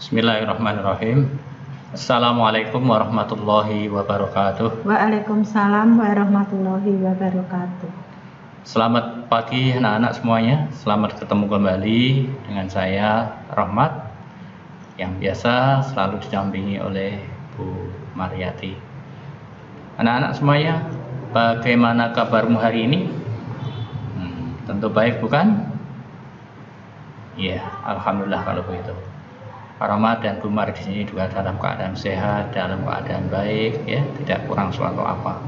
Bismillahirrahmanirrahim. Assalamualaikum warahmatullahi wabarakatuh. Waalaikumsalam warahmatullahi wabarakatuh. Selamat pagi anak-anak semuanya. Selamat ketemu kembali dengan saya Rahmat, yang biasa selalu didampingi oleh Bu Mariati. Anak-anak semuanya, bagaimana kabarmu hari ini? Tentu baik, bukan? Ya, alhamdulillah kalau begitu. Pak Rahmat dan Bu Mar di sini juga dalam keadaan sehat, dalam keadaan baik, ya, tidak kurang suatu apa.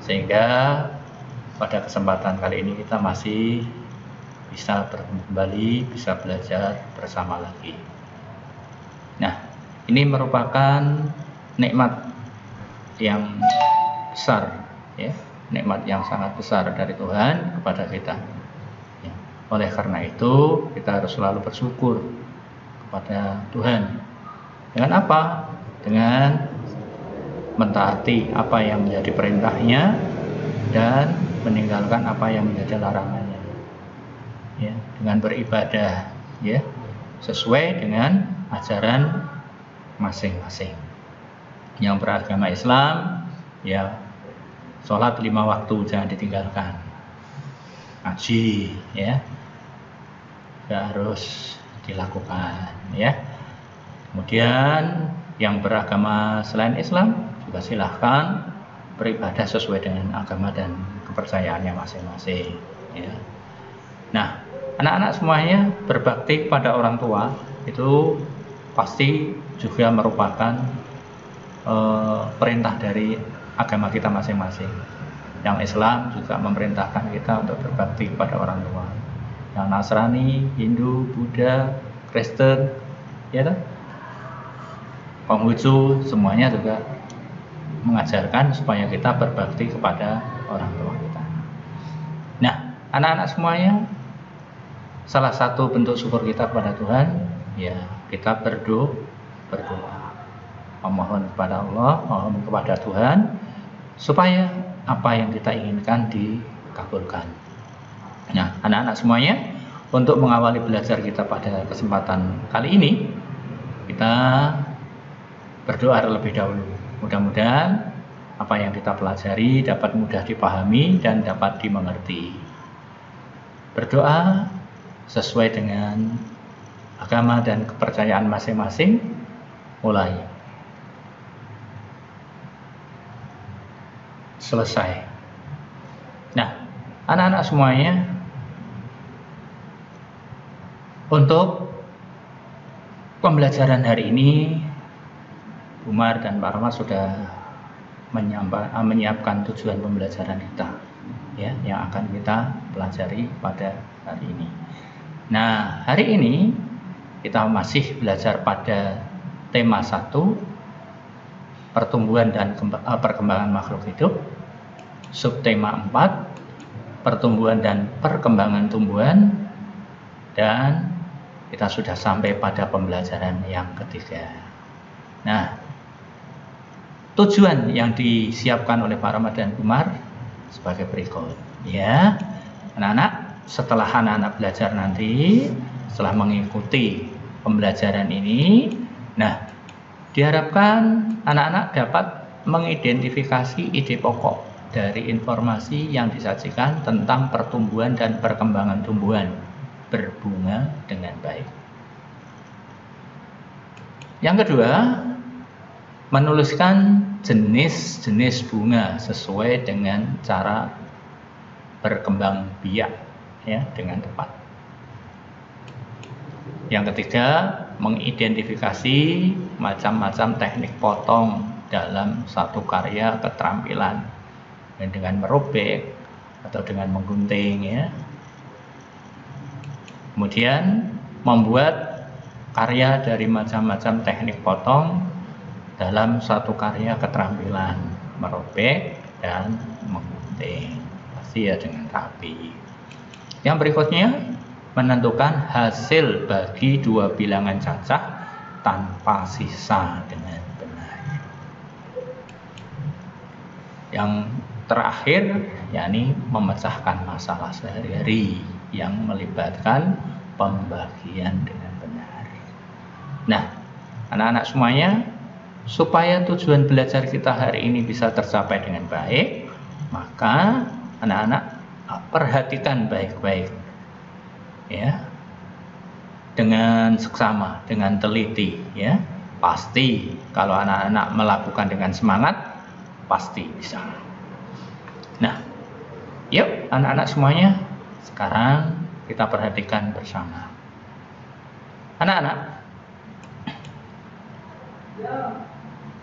Sehingga pada kesempatan kali ini kita masih bisa bertemu kembali, bisa belajar bersama lagi. Nah, ini merupakan nikmat yang besar, ya, nikmat yang sangat besar dari Tuhan kepada kita. Ya. Oleh karena itu, kita harus selalu bersyukur kepada Tuhan. Dengan apa? Dengan mentaati apa yang menjadi perintahnya dan meninggalkan apa yang menjadi larangannya. Ya, dengan beribadah, ya, sesuai dengan ajaran masing-masing. Yang beragama Islam, ya, sholat 5 waktu jangan ditinggalkan. Ngaji, ya, harus dilakukan, ya. Kemudian yang beragama selain Islam juga silahkan beribadah sesuai dengan agama dan kepercayaannya masing-masing, ya. Nah, anak-anak semuanya berbakti pada orang tua itu pasti juga merupakan perintah dari agama kita masing-masing. Yang Islam juga memerintahkan kita untuk berbakti pada orang tua. Yang Nasrani, Hindu, Buddha, Kristen, ya kan? Konghucu, semuanya juga mengajarkan supaya kita berbakti kepada orang tua kita. Nah, anak-anak semuanya, salah satu bentuk syukur kita kepada Tuhan, ya, kita berdoa, memohon kepada Allah, mohon kepada Tuhan, supaya apa yang kita inginkan dikabulkan. Nah, anak-anak semuanya, untuk mengawali belajar kita pada kesempatan kali ini, kita berdoa terlebih dahulu. Mudah-mudahan apa yang kita pelajari dapat mudah dipahami dan dapat dimengerti. Berdoa sesuai dengan agama dan kepercayaan masing-masing. Mulai. Selesai. Nah, anak-anak semuanya, untuk pembelajaran hari ini, Bu Mar dan Pak Rahmat sudah menyiapkan tujuan pembelajaran kita, ya, yang akan kita pelajari pada hari ini. Nah, hari ini kita masih belajar pada tema 1, pertumbuhan dan perkembangan makhluk hidup. Subtema 4, pertumbuhan dan perkembangan tumbuhan. Dan kita sudah sampai pada pembelajaran yang ketiga. Nah, tujuan yang disiapkan oleh Pak Rahmat dan Bu Mar sebagai berikut, ya. Anak-anak, setelah anak-anak belajar nanti, setelah mengikuti pembelajaran ini, nah, diharapkan anak-anak dapat mengidentifikasi ide pokok dari informasi yang disajikan tentang pertumbuhan dan perkembangan tumbuhan berbunga dengan baik. Yang kedua, menuliskan jenis-jenis bunga sesuai dengan cara berkembang biak, ya, dengan tepat. Yang ketiga, mengidentifikasi macam-macam teknik potong dalam satu karya keterampilan, dengan merobek atau dengan menggunting, ya. Kemudian membuat karya dari macam-macam teknik potong dalam satu karya keterampilan, merobek dan menggunting, pasti ya dengan rapi. Yang berikutnya, menentukan hasil bagi dua bilangan cacah tanpa sisa dengan benar. Yang terakhir, yakni memecahkan masalah sehari-hari yang melibatkan pembagian dengan benar. Nah, anak-anak semuanya, supaya tujuan belajar kita hari ini bisa tercapai dengan baik, maka anak-anak perhatikan baik-baik, ya, dengan seksama, dengan teliti, ya. Pasti kalau anak-anak melakukan dengan semangat, pasti bisa. Nah, yuk anak-anak semuanya, sekarang kita perhatikan bersama. Anak-anak,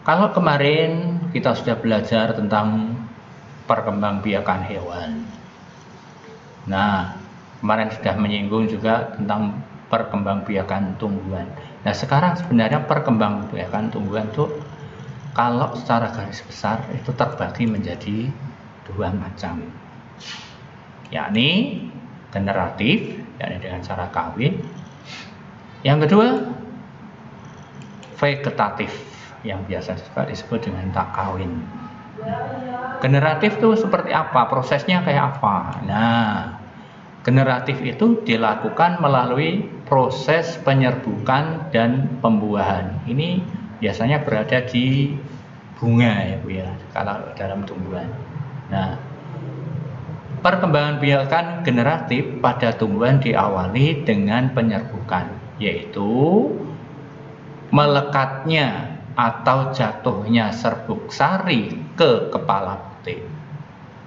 kalau kemarin kita sudah belajar tentang perkembangbiakan hewan. Nah, kemarin sudah menyinggung juga tentang perkembangbiakan tumbuhan. Nah, sekarang sebenarnya perkembangbiakan tumbuhan itu kalau secara garis besar itu terbagi menjadi dua macam, yakni generatif, yakni dengan cara kawin. Yang kedua, vegetatif, yang biasa juga disebut dengan tak kawin. Generatif itu seperti apa? Prosesnya kayak apa? Nah, generatif itu dilakukan melalui proses penyerbukan dan pembuahan. Ini biasanya berada di bunga, ya Bu ya, kalau dalam tumbuhan. Nah, perkembangan biakan generatif pada tumbuhan diawali dengan penyerbukan, yaitu melekatnya atau jatuhnya serbuk sari ke kepala butir.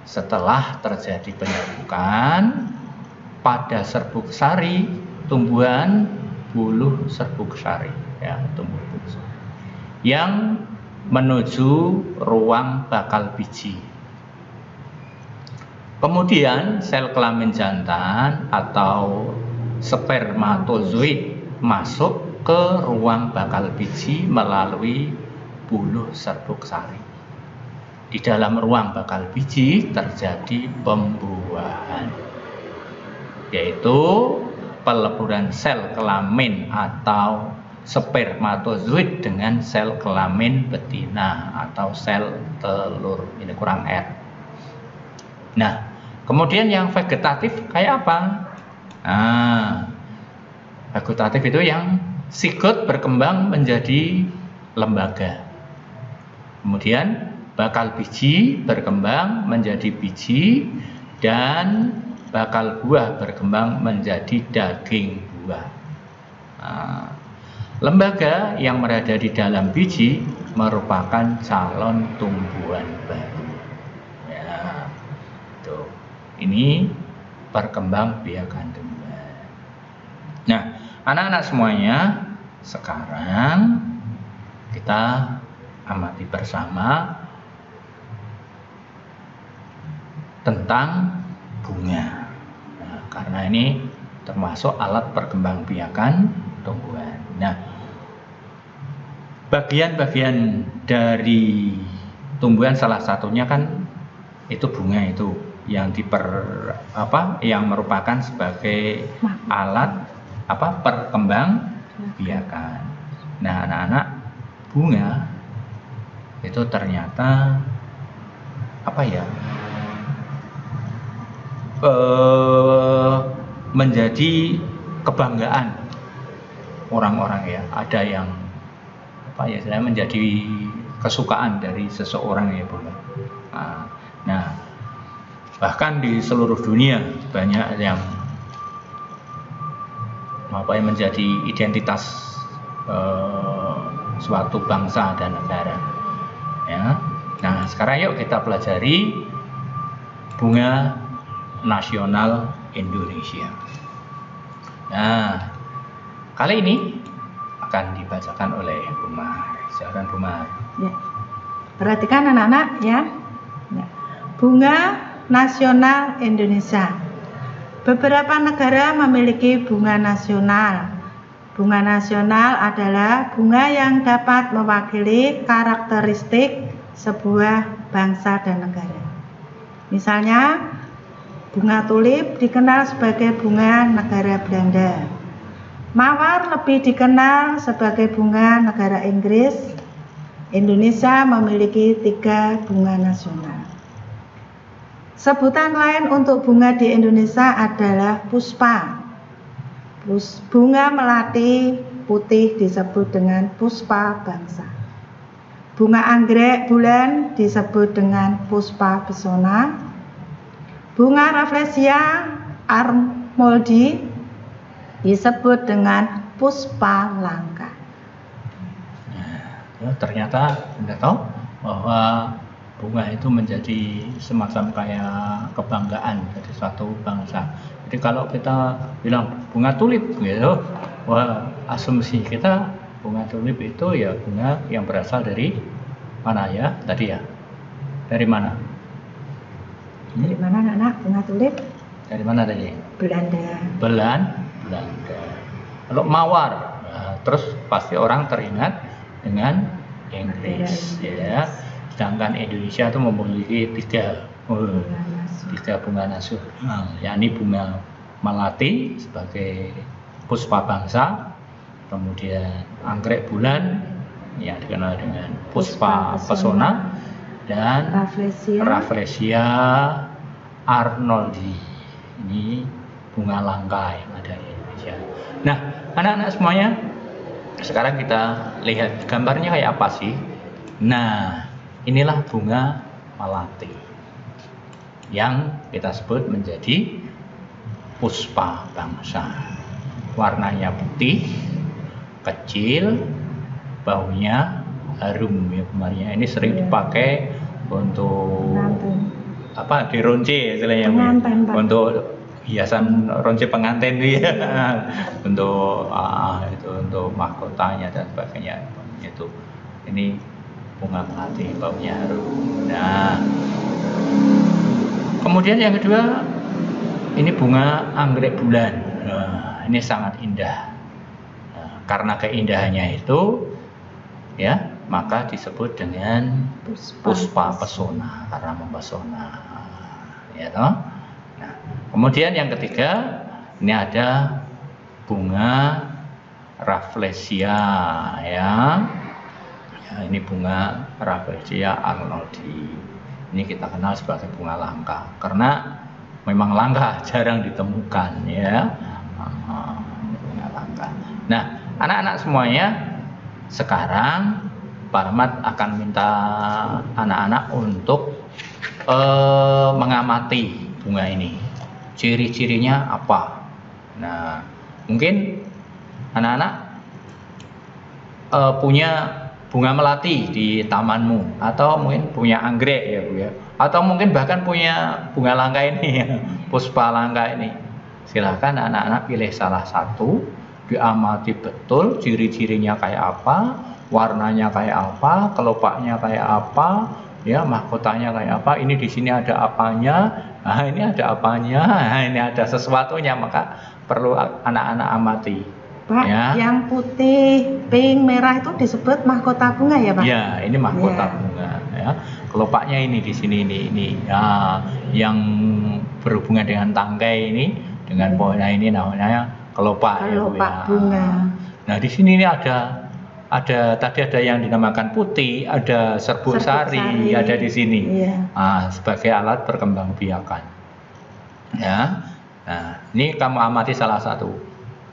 Setelah terjadi penyerbukan pada serbuk sari, tumbuhan buluh serbuk sari, ya, tumbuh buluh sari, yang menuju ruang bakal biji. Kemudian sel kelamin jantan atau spermatozoid masuk ke ruang bakal biji melalui buluh serbuk sari. Di dalam ruang bakal biji terjadi pembuahan, yaitu peleburan sel kelamin atau spermatozoid dengan sel kelamin betina atau sel telur. Ini kurang R. Nah, kemudian yang vegetatif kayak apa? Nah, vegetatif itu yang zigot berkembang menjadi lembaga. Kemudian bakal biji berkembang menjadi biji, dan bakal buah berkembang menjadi daging buah. Nah, lembaga yang berada di dalam biji merupakan calon tumbuhan baru. Ya, tuh. Ini perkembangbiakan tumbuhan. Nah, anak-anak semuanya, sekarang kita amati bersama tentang bunga. Nah, karena ini termasuk alat perkembangbiakan tumbuhan. Nah, bagian-bagian dari tumbuhan salah satunya kan itu bunga, itu yang yang merupakan sebagai alat perkembangbiakan. Nah, anak-anak, bunga itu ternyata menjadi kebanggaan orang-orang, ya. Ada yang menjadi kesukaan dari seseorang, ya Bu. Nah, bahkan di seluruh dunia banyak yang menjadi identitas suatu bangsa dan negara, ya. Nah, sekarang yuk kita pelajari bunga nasional Indonesia. Nah, kali ini akan dibacakan oleh Bu Mar. Silakan Bu Mar. Ya. Perhatikan anak-anak, ya. Bunga nasional Indonesia. Beberapa negara memiliki bunga nasional. Bunga nasional adalah bunga yang dapat mewakili karakteristik sebuah bangsa dan negara. Misalnya, bunga tulip dikenal sebagai bunga negara Belanda. Mawar lebih dikenal sebagai bunga negara Inggris. Indonesia memiliki 3 bunga nasional. Sebutan lain untuk bunga di Indonesia adalah puspa, bunga melati, putih disebut dengan puspa bangsa. Bunga anggrek bulan disebut dengan puspa pesona. Bunga Rafflesia arnoldi disebut dengan puspa langka. Ya, ternyata Anda tahu bahwa bunga itu menjadi semacam kayak kebanggaan dari suatu bangsa. Jadi kalau kita bilang bunga tulip gitu, wah, asumsi kita bunga tulip itu ya bunga yang berasal dari mana ya tadi ya? Dari mana? Dari mana anak-anak bunga tulip? Dari mana tadi? Belanda. Belanda. Kalau mawar, nah, terus pasti orang teringat dengan Inggris, ya. Sedangkan Indonesia itu memiliki tiga bunga nasional, yakni bunga melati sebagai puspa bangsa, kemudian anggrek bulan yang dikenal dengan puspa pesona, dan Rafflesia arnoldi, ini bunga langka yang ada di Indonesia. Nah, anak-anak semuanya, sekarang kita lihat gambarnya kayak apa sih? Nah, inilah bunga melati yang kita sebut menjadi puspa bangsa. Warnanya putih, kecil, baunya harum ya kemarin. Ini sering dipakai untuk apa? Di ronce istilahnya, untuk hiasan ronce pengantin ya. Untuk itu untuk mahkotanya dan sebagainya. Itu ini bunga melati, baunya harum. Nah, kemudian yang kedua, ini bunga anggrek bulan. Nah, ini sangat indah. Nah, karena keindahannya itu, ya, maka disebut dengan puspa pesona, karena mempesona. Ya, toh? Nah, kemudian yang ketiga, ini ada bunga Rafflesia, ya. Nah, ini bunga Rafflesia arnoldi. Ini kita kenal sebagai bunga langka karena memang langka, jarang ditemukan, ya. Bunga langka. Nah, anak-anak semuanya, sekarang Pak Rahmat akan minta anak-anak untuk mengamati bunga ini. Ciri-cirinya apa? Nah, mungkin anak-anak punya bunga melati di tamanmu, atau mungkin punya anggrek ya Bu ya, atau mungkin bahkan punya bunga langka ini ya, puspa langka ini. Silahkan anak-anak pilih salah satu, diamati betul ciri-cirinya kayak apa, warnanya kayak apa, kelopaknya kayak apa, ya, mahkotanya kayak apa. Ini di sini ada apanya, nah ini ada apanya, nah ini ada sesuatunya, maka perlu anak-anak amati. Pak, ya. Yang putih, pink, merah itu disebut mahkota bunga ya Pak? Ya, ini mahkota bunga. Ya. Kelopaknya ini di sini ini ya, yang berhubungan dengan tangkai ini, dengan pohonnya ini namanya kelopak. Kelopak ya, bunga. Nah, di sini ini ada tadi ada yang dinamakan putih, ada serbuk sari, ada di sini. Iya. Sebagai alat perkembangbiakan. Ya. Nah, ini kamu amati salah satu.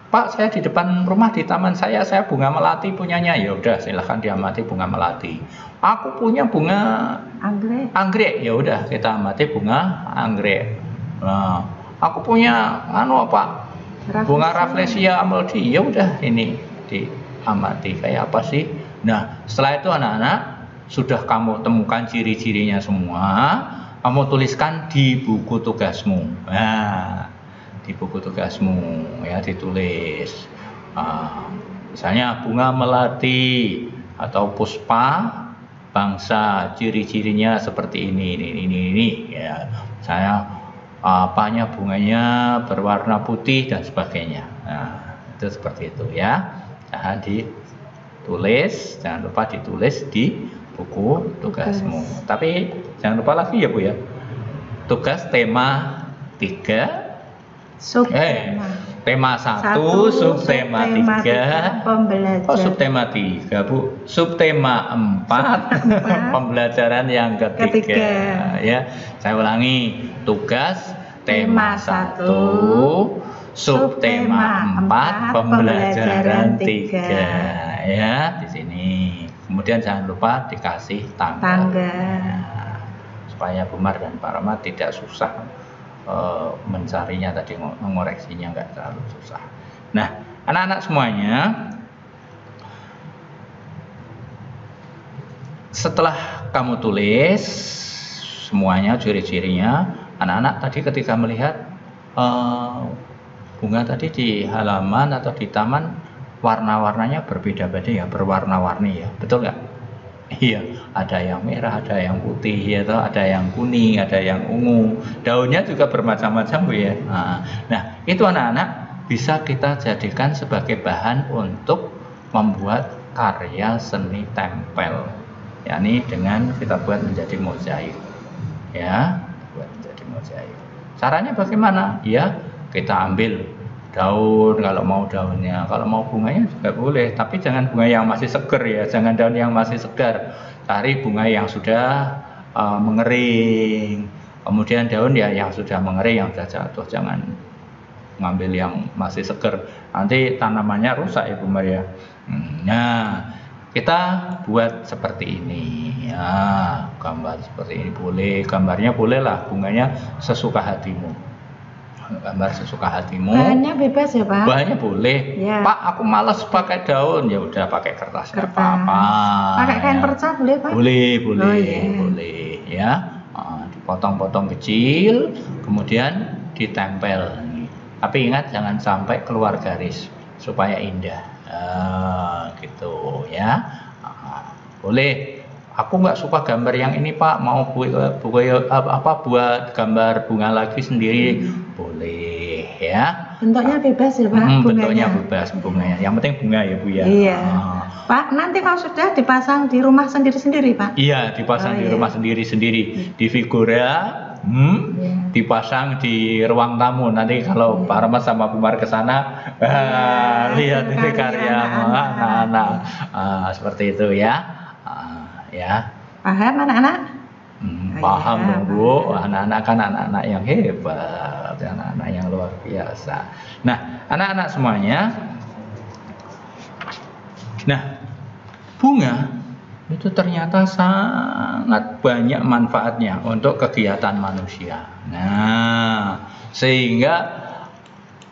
Pak, saya di depan rumah di taman saya bunga melati punyanya. Ya udah, silahkan diamati bunga melati. Aku punya bunga anggrek. Ya udah, kita amati bunga anggrek. Nah, aku punya bunga Rafflesia arnoldi. Ya udah, ini diamati kayak apa sih? Nah, setelah itu anak-anak sudah kamu temukan ciri-cirinya semua, kamu tuliskan di buku tugasmu. Nah, di buku tugasmu ya ditulis misalnya bunga melati atau puspa bangsa, ciri-cirinya seperti ini ya. Saya apanya, bunganya berwarna putih dan sebagainya. Nah, itu seperti itu ya. Jangan ditulis, jangan lupa ditulis di buku tugasmu. Tapi jangan lupa lagi ya Bu ya, tugas tema 3, tema 1, subtema 3, pembelajaran. Subtema 3 Bu, subtema 4, pembelajaran yang ketiga. Ya, saya ulangi, tugas tema 1, subtema 4 pembelajaran 3 ya di sini. Kemudian jangan lupa dikasih tanggal. Nah, supaya Bu Mar dan Pak Rahmat tidak susah mencarinya tadi, mengoreksinya nggak terlalu susah. Nah, anak-anak semuanya, setelah kamu tulis semuanya ciri-cirinya, anak-anak tadi ketika melihat bunga tadi di halaman atau di taman, warna-warnanya berbeda-beda ya, berwarna-warni ya, betul nggak? Iya, ada yang merah, ada yang putih, ya, ada yang kuning, ada yang ungu, daunnya juga bermacam-macam Bu ya. Nah, itu anak-anak bisa kita jadikan sebagai bahan untuk membuat karya seni tempel, yakni dengan kita buat menjadi mozaik, ya, buat menjadi mozaik. Caranya bagaimana? Ya, kita ambil daun kalau mau daunnya, kalau mau bunganya juga boleh, tapi jangan bunga yang masih segar ya, jangan daun yang masih segar, cari bunga yang sudah mengering, kemudian daun ya yang sudah mengering, yang sudah jatuh, jangan ngambil yang masih segar, nanti tanamannya rusak ya Bu Maria. Nah, kita buat seperti ini ya, gambar seperti ini boleh, gambarnya bolehlah bunganya sesuka hatimu, gambar sesuka hatimu. Bahannya bebas ya Pak? Bahannya boleh ya. Pak, aku males pakai daun, ya udah pakai kertas apa-apa. Pakai kain perca boleh Pak? Boleh, boleh ya. Dipotong-potong kecil, kemudian ditempel. Tapi ingat jangan sampai keluar garis supaya indah. Gitu ya. Boleh. Aku nggak suka gambar yang ini Pak, mau buat gambar bunga lagi sendiri, boleh ya. Bentuknya bebas ya Pak? Bentuknya bebas bunganya, yang penting bunga ya Bu ya. Iya. Pak, nanti kalau sudah dipasang di rumah sendiri-sendiri Pak? Iya, dipasang di rumah sendiri-sendiri, di figura, dipasang di ruang tamu. Nanti kalau Pak Rahmat sama Bu Mar ke sana, lihat ini karya anak-anak, seperti itu ya. Ya, paham anak-anak? Paham dong Bu, anak-anak kan anak-anak yang hebat, anak-anak yang luar biasa. Nah, anak-anak semuanya, nah, bunga itu ternyata sangat banyak manfaatnya untuk kegiatan manusia. Nah, sehingga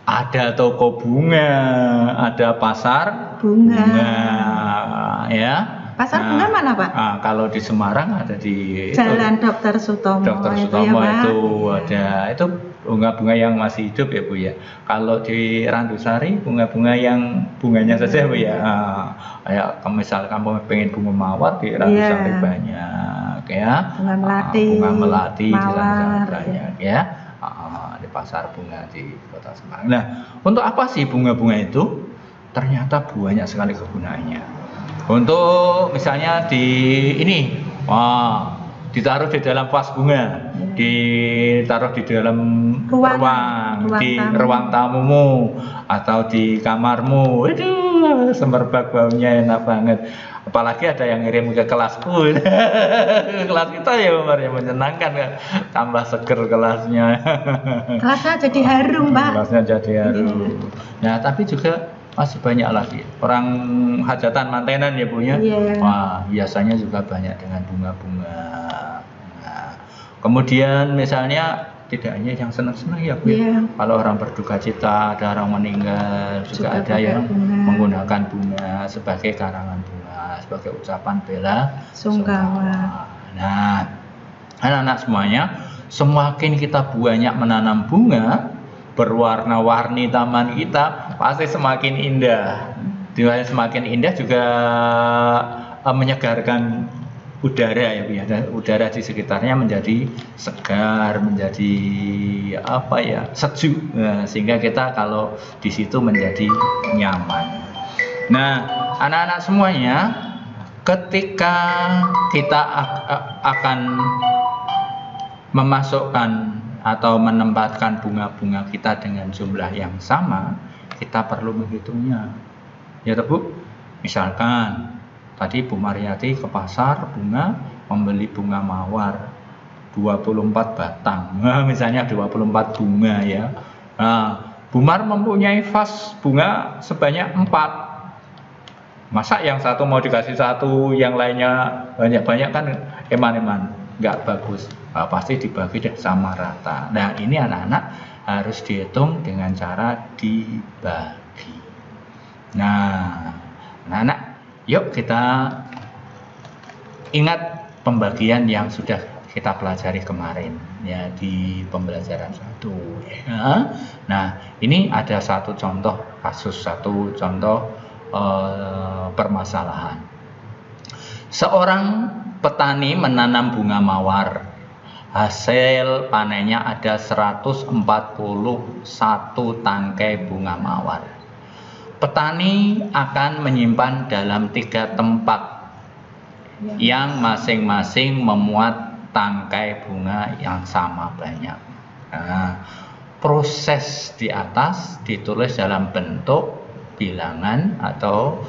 ada toko bunga, ada pasar bunga ya. Pasar bunga mana Pak? Kalau di Semarang ada di Jalan Dr. Sutomo. Dr. Sutomo itu ada, itu bunga-bunga yang masih hidup ya Bu ya. Kalau di Randusari bunga-bunga yang bunganya saja Bu ya. Kayak misal kamu pengen bunga mawar di Randusari banyak ya. Bunga melati di sana banyak ya. Di pasar bunga di Kota Semarang. Nah, untuk apa sih bunga-bunga itu? Ternyata banyak sekali kegunaannya. Untuk misalnya ditaruh di dalam vas bunga, ditaruh di dalam ruang tamumu atau di kamarmu. Aduh, semerbak baunya enak banget. Apalagi ada yang ngirim ke kelasku. Kelas kita ya Umar, yang menyenangkan, tambah seger kelasnya. Kelasnya jadi harum Pak. Kelasnya jadi harum. Nah, tapi juga masih banyak lagi orang hajatan mantenan ya Bu ya. Wah, biasanya juga banyak dengan bunga-bunga. Nah, kemudian misalnya tidak hanya yang senang-senang ya Bu ya. Kalau orang berduka cita, ada orang meninggal, juga ada yang menggunakan bunga sebagai karangan bunga, sebagai ucapan bela sungkawa. Nah, anak-anak semuanya, semakin kita banyak menanam bunga, berwarna-warni taman kita, pasti semakin indah. Semakin indah juga menyegarkan udara ya Bu ya. Udara di sekitarnya menjadi segar, menjadi sejuk. Nah, sehingga kita kalau di situ menjadi nyaman. Nah, anak-anak semuanya, ketika kita akan memasukkan atau menempatkan bunga-bunga kita dengan jumlah yang sama, kita perlu menghitungnya. Ya Bu, misalkan tadi Bu Mariati ke pasar bunga membeli bunga mawar 24 batang. Nah, misalnya 24 bunga ya. Nah, Bumar mempunyai vas bunga sebanyak 4. Masa yang satu mau dikasih satu, yang lainnya banyak-banyak kan eman-eman, nggak bagus. Nah, pasti dibagi deh sama rata. Nah ini anak-anak harus dihitung dengan cara dibagi. Nah anak-anak, yuk kita ingat pembagian yang sudah kita pelajari kemarin ya di pembelajaran 1 ya. Nah ini ada satu contoh kasus, satu contoh permasalahan. Seorang petani menanam bunga mawar, hasil panennya ada 141 tangkai bunga mawar. Petani akan menyimpan dalam 3 tempat yang masing-masing memuat tangkai bunga yang sama banyak. Nah, proses di atas ditulis dalam bentuk bilangan atau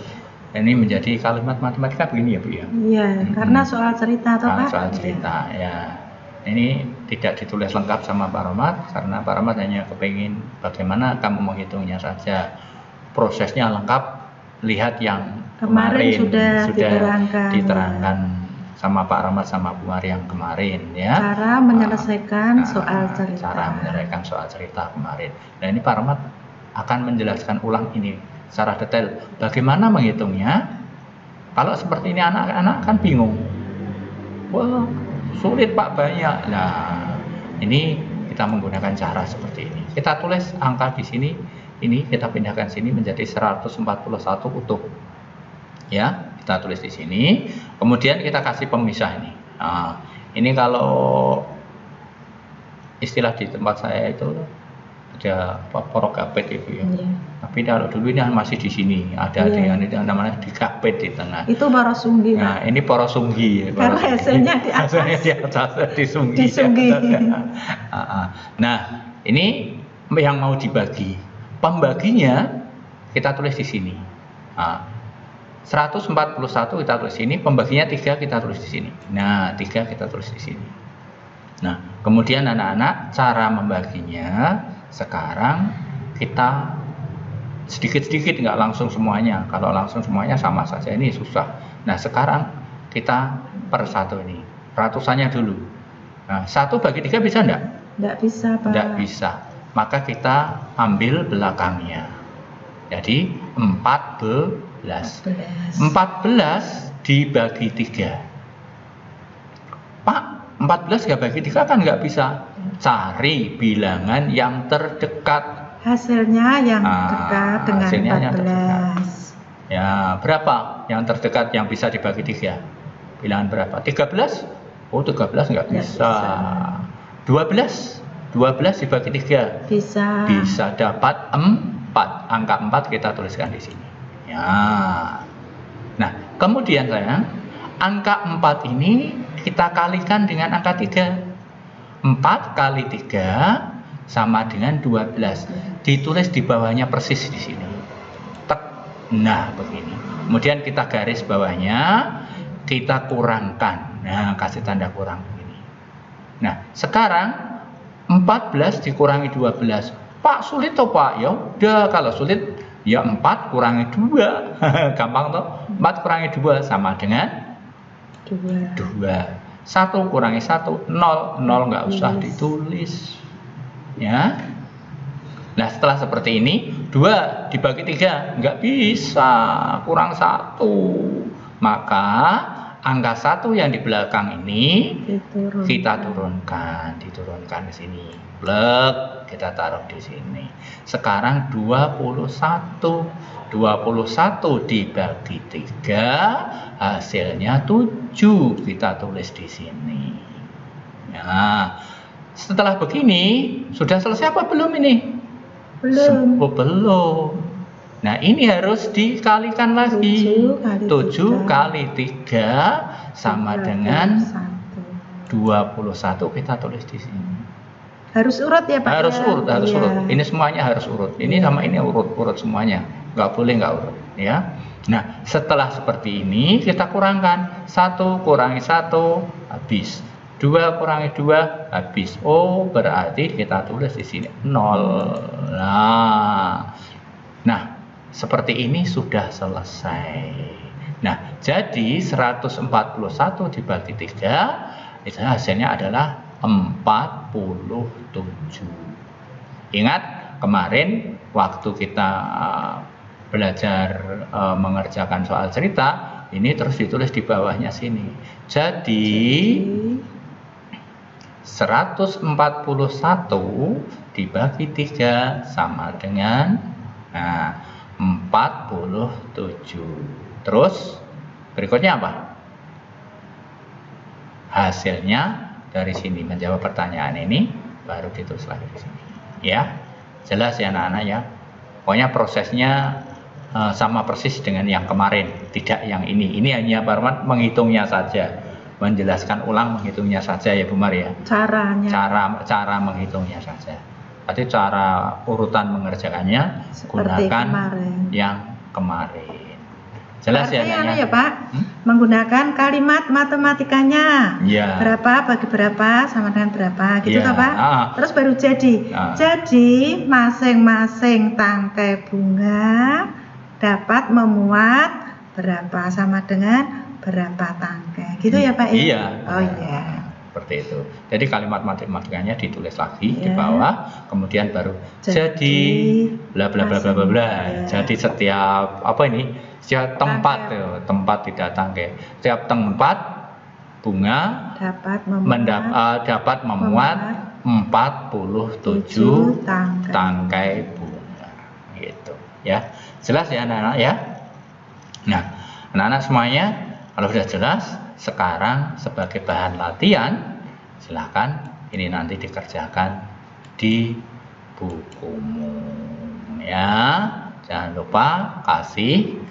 ini menjadi kalimat matematika begini ya Bu ya? Iya, karena soal cerita atau Pak? Soal cerita ya. Ini tidak ditulis lengkap sama Pak Rahmat karena Pak Rahmat hanya kepingin bagaimana kamu menghitungnya saja. Prosesnya lengkap, lihat yang kemarin sudah diterangkan sama Pak Rahmat sama Bu Mari yang kemarin ya. Cara menyelesaikan soal cerita. Cara menyelesaikan soal cerita kemarin. Nah ini Pak Rahmat akan menjelaskan ulang ini secara detail. Bagaimana menghitungnya? Kalau seperti ini anak-anak kan bingung. Wah sulit Pak, banyak. Nah ini kita menggunakan cara seperti ini. Kita tulis angka di sini. Ini kita pindahkan sini menjadi 141 utuh. Ya, kita tulis di sini. Kemudian kita kasih pemisah ini. Nah, ini kalau istilah di tempat saya itu ada porokapet itu ya. Iya. Tapi kalau dulu ini masih di sini. Ada yang namanya dikapet di tengah. Itu porosunggi. Nah, ini porosunggi. Karena hasilnya di atas. Disunggi. Nah, ini yang mau dibagi. Pembaginya kita tulis di sini. 141 kita tulis di sini, pembaginya 3 kita tulis di sini. Nah, 3 kita tulis di sini. Nah, kemudian anak-anak cara membaginya sekarang kita sedikit-sedikit, nggak langsung semuanya. Kalau langsung semuanya sama saja ini susah. Nah, sekarang kita per satu ini, ratusannya dulu. Nah, 1 bagi 3 bisa enggak? Enggak bisa, Pak. Enggak bisa. Maka kita ambil belakangnya. Jadi 14. 14 dibagi 3. Pak, 14 nggak bagi 3 kan nggak bisa. Cari bilangan yang terdekat. Hasilnya yang dekat dengan 14. Ya, berapa yang terdekat yang bisa dibagi 3? Bilangan berapa? 13? Oh, 13 nggak bisa. 12 dibagi 3 bisa dapat 4. Angka 4 kita tuliskan di sini ya. Nah kemudian sayang, angka 4 ini kita kalikan dengan angka 3. 4 kali 3 sama dengan 12. Ditulis di bawahnya persis di sini. Nah begini. Kemudian kita garis bawahnya, kita kurangkan. Nah kasih tanda kurang begini. Nah sekarang 14 dikurangi 12. Pak sulit toh Pak? Ya udah, kalau sulit ya 4 kurangi 2. Gampang toh? 4 kurangi 2 sama dengan 2. 1 kurangi 1 0. 0 nggak usah ditulis. Ya. Nah setelah seperti ini 2 dibagi 3 nggak bisa, kurang 1. Maka angka 1 yang di belakang ini kita diturunkan di sini. Blek, kita taruh di sini. Sekarang 21 dibagi 3 hasilnya 7, kita tulis di sini. Nah, setelah begini sudah selesai apa belum ini? Belum. Nah ini harus dikalikan lagi. 7 kali 3 sama dengan 21, kita tulis di sini. Harus urut ya Pak? Harus urut. Ini semuanya harus urut. Ini sama ini urut semuanya. Nggak boleh nggak urut ya. Nah setelah seperti ini kita kurangkan. 1 kurangi 1 habis. 2 kurangi 2 habis. Oh, berarti kita tulis di sini 0. Nah, seperti ini sudah selesai. Nah, jadi 141 dibagi 3, itu hasilnya adalah 47. Ingat kemarin waktu kita belajar mengerjakan soal cerita, ini terus ditulis di bawahnya sini. Jadi 141 dibagi 3 sama dengan 47. Terus berikutnya apa? Hasilnya dari sini menjawab pertanyaan ini baru ditulis lagi di sini. Ya, jelas ya anak-anak ya. Pokoknya prosesnya sama persis dengan yang kemarin, tidak yang ini. Ini hanya Pak Rahmat menghitungnya saja, menjelaskan ulang menghitungnya saja ya Bu Maria. Caranya. Cara menghitungnya saja. Berarti cara urutan mengerjakannya seperti gunakan kemarin. Yang kemarin. Jelas ya ya Pak? Menggunakan kalimat matematikanya. Ya. Berapa bagi berapa sama dengan berapa gitu Ya. Pak? Terus baru jadi. Jadi masing-masing tangkai bunga dapat memuat berapa sama dengan berapa tangkai. Gitu ya Pak? Iya. Oh iya. Seperti itu. Jadi kalimat matematikanya ditulis lagi di bawah, kemudian baru jadi bla bla bla bla bla bla. Jadi setiap setiap tempat tidak tangkai. Setiap tempat bunga dapat memuat 47 tangkai bunga. Gitu ya. Jelas ya anak-anak ya? Nah, anak-anak semuanya kalau sudah jelas, sekarang sebagai bahan latihan, silakan ini nanti dikerjakan di bukumu ya. Jangan lupa kasih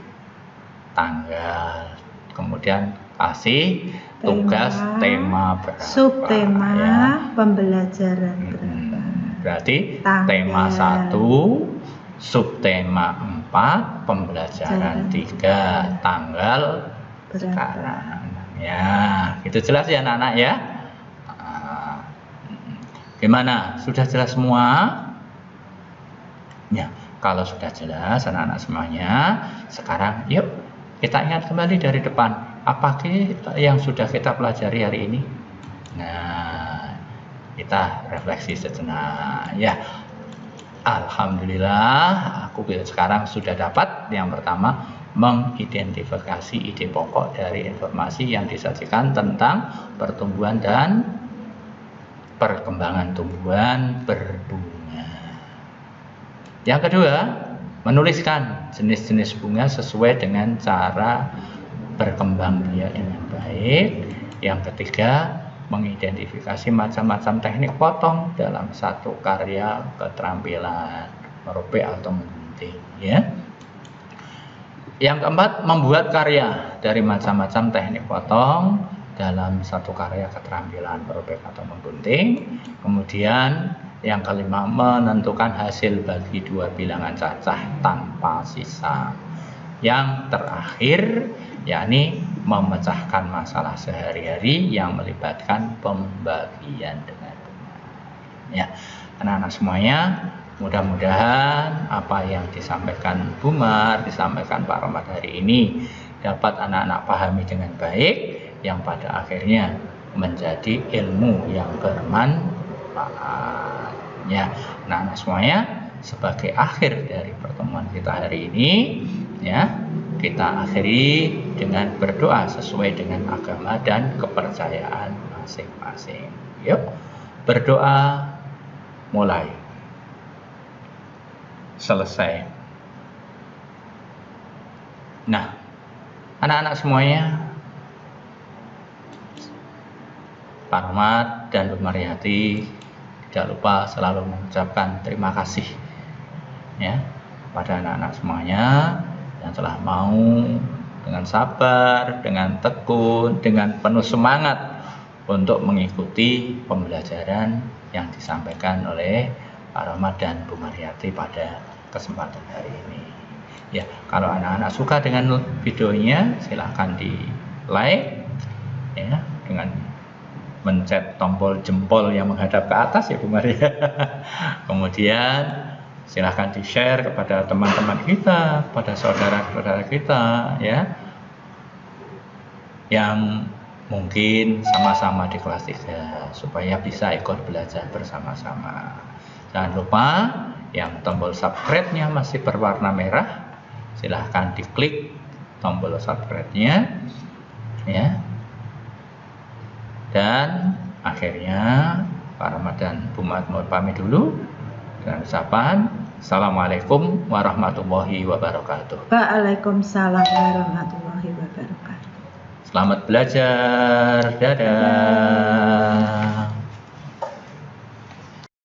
tanggal, kemudian kasih tugas tema berapa, subtema ya. Pembelajaran berapa. Berarti tema 1, subtema 4, pembelajaran 3, tanggal sekarang. Ya, gitu jelas ya anak-anak ya. Gimana? Sudah jelas semua? Ya, kalau sudah jelas anak-anak semuanya, sekarang yuk kita ingat kembali dari depan. Apa yang sudah kita pelajari hari ini? Nah, kita refleksi sejenak ya. Alhamdulillah, aku sekarang sudah dapat yang pertama, mengidentifikasi ide pokok dari informasi yang disajikan tentang pertumbuhan dan perkembangan tumbuhan berbunga. Yang kedua, menuliskan jenis-jenis bunga sesuai dengan cara berkembang biak dengan baik. Yang ketiga, mengidentifikasi macam-macam teknik potong dalam satu karya keterampilan merobek atau menggunting ya. Yang keempat, membuat karya dari macam-macam teknik potong dalam satu karya keterampilan merobek atau menggunting. Kemudian yang kelima, menentukan hasil bagi 2 bilangan cacah tanpa sisa. Yang terakhir, yakni memecahkan masalah sehari-hari yang melibatkan pembagian dengan benar. Ya, anak-anak semuanya, mudah-mudahan apa yang disampaikan Bu Mar, disampaikan Pak Rahmat hari ini dapat anak-anak pahami dengan baik, yang pada akhirnya menjadi ilmu yang bermanfaat. Ya, anak-anak semuanya, sebagai akhir dari pertemuan kita hari ini, ya, kita akhiri dengan berdoa sesuai dengan agama dan kepercayaan masing-masing. Yuk, berdoa mulai. Selesai. Nah, anak-anak semuanya, Pak Rahmat dan Bu Mariati tidak lupa selalu mengucapkan terima kasih ya pada anak-anak semuanya yang telah mau dengan sabar, dengan tekun, dengan penuh semangat untuk mengikuti pembelajaran yang disampaikan oleh Pak Rahmat dan Bu Mariati pada kesempatan hari ini. Ya, kalau anak-anak suka dengan videonya, silahkan di like ya dengan mencet tombol jempol yang menghadap ke atas ya Bu Maria. Kemudian silahkan di-share kepada teman-teman kita, pada saudara-saudara kita ya, yang mungkin sama-sama di kelas 3 supaya bisa ikut belajar bersama-sama. Jangan lupa yang tombol subscribe-nya masih berwarna merah, silahkan diklik tombol subscribe-nya ya. Dan akhirnya Pak Rahmat dan Bu Makmur pamit dulu dengan ucapan Assalamualaikum warahmatullahi wabarakatuh. Waalaikumsalam warahmatullahi wabarakatuh. Selamat belajar. Dadah.